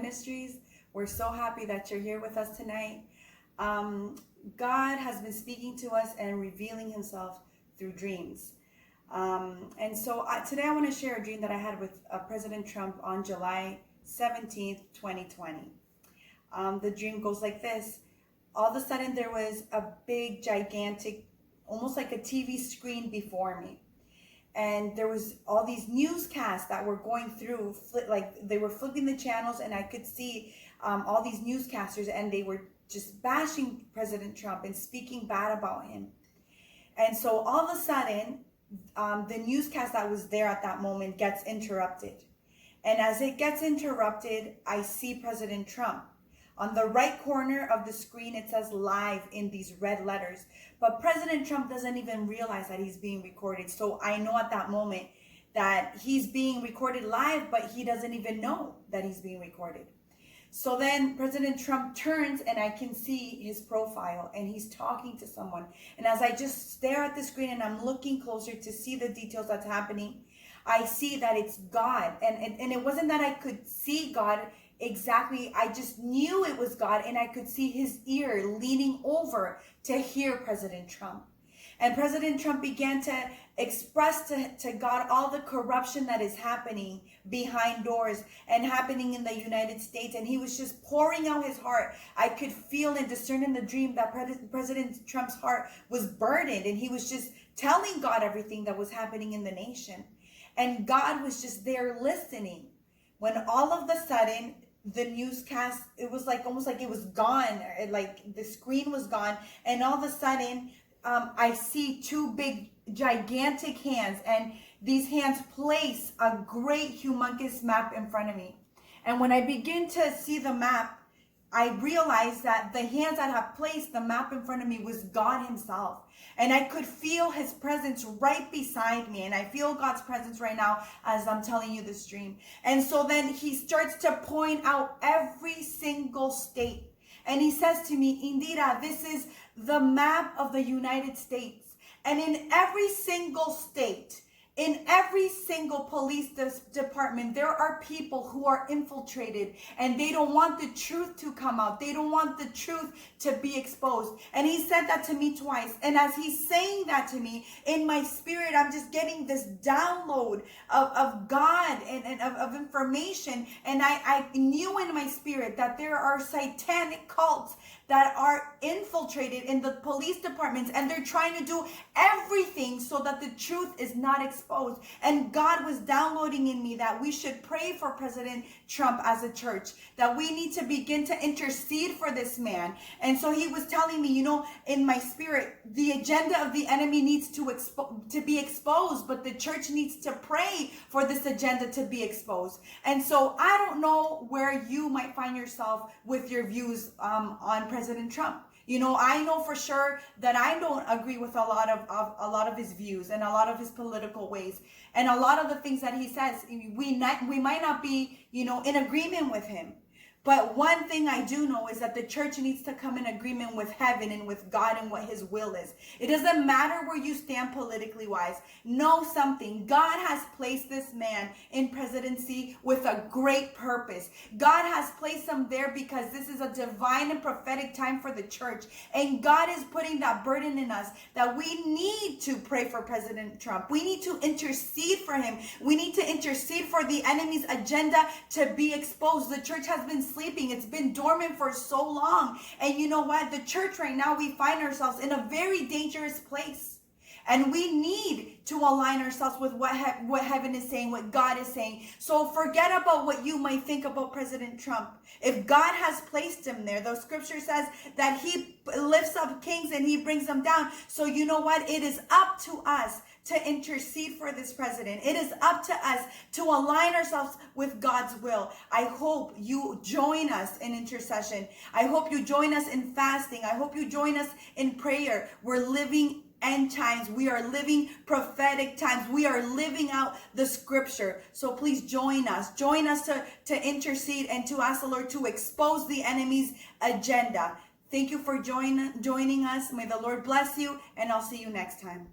Ministries. We're so happy that you're here with us tonight. God has been speaking to us and revealing himself through dreams. Today I want to share a dream that I had with President Trump on July 17th, 2020. The dream goes like this. All of a sudden there was a big, gigantic, almost like a TV screen before me. And there was all these newscasts that were going through, like they were flipping the channels, and I could see all these newscasters, and they were just bashing President Trump and speaking bad about him. And so all of a sudden, the newscast that was there at that moment gets interrupted. And as it gets interrupted, I see President Trump. On the right corner of the screen, it says live in these red letters. But President Trump doesn't even realize that he's being recorded. So I know at that moment that he's being recorded live, but he doesn't even know that he's being recorded. So then President Trump turns and I can see his profile and he's talking to someone. And as I just stare at the screen and I'm looking closer to see the details that's happening, I see that it's God. And it wasn't that I could see God exactly. I just knew it was God, and I could see his ear leaning over to hear President Trump. And President Trump began to express to God all the corruption that is happening behind doors and happening in the United States. And he was just pouring out his heart. I could feel and discern in the dream that President Trump's heart was burdened, and he was just telling God everything that was happening in the nation. And God was just there listening. When all of a sudden, the newscast, it was like almost like it was gone, like the screen was gone, and all of a sudden I see two big gigantic hands, and these hands place a great humongous map in front of me. And when I begin to see the map, I realized that the hands that have placed the map in front of me was God himself. And I could feel his presence right beside me. And I feel God's presence right now as I'm telling you this dream. And so then he starts to point out every single state. And he says to me, Indira, this is the map of the United States. And in every single state, in every single police department, there are people who are infiltrated and they don't want the truth to come out. They don't want the truth to be exposed. And he said that to me twice. And as he's saying that to me, in my spirit, I'm just getting this download of God and of information. And I knew in my spirit that there are satanic cults that are infiltrated in the police departments, and they're trying to do everything so that the truth is not exposed. And God was downloading in me that we should pray for President Trump as a church, that we need to begin to intercede for this man. And so he was telling me, you know, in my spirit, the agenda of the enemy needs to be exposed, but the church needs to pray for this agenda to be exposed. And so I don't know where you might find yourself with your views on President Trump. You know, I know for sure that I don't agree with a lot of his views and a lot of his political ways, and a lot of the things that he says, we might not be, you know, in agreement with him. But one thing I do know is that the church needs to come in agreement with heaven and with God and what his will is. It doesn't matter where you stand politically wise. Know something. God has placed this man in presidency with a great purpose. God has placed him there because this is a divine and prophetic time for the church. And God is putting that burden in us that we need to pray for President Trump. We need to intercede for him. We need to intercede for the enemy's agenda to be exposed. The church has been sleeping. It's been dormant for so long. And you know what? The church right now, we find ourselves in a very dangerous place. And we need to align ourselves with what heaven is saying, what God is saying. So forget about what you might think about President Trump. If God has placed him there, the scripture says that he lifts up kings and he brings them down. So you know what? It is up to us to intercede for this president. It is up to us to align ourselves with God's will. I hope you join us in intercession. I hope you join us in fasting. I hope you join us in prayer. We're living end times. We are living prophetic times. We are living out the scripture. So please join us. Join us to intercede and to ask the Lord to expose the enemy's agenda. Thank you for joining us. May the Lord bless you, and I'll see you next time.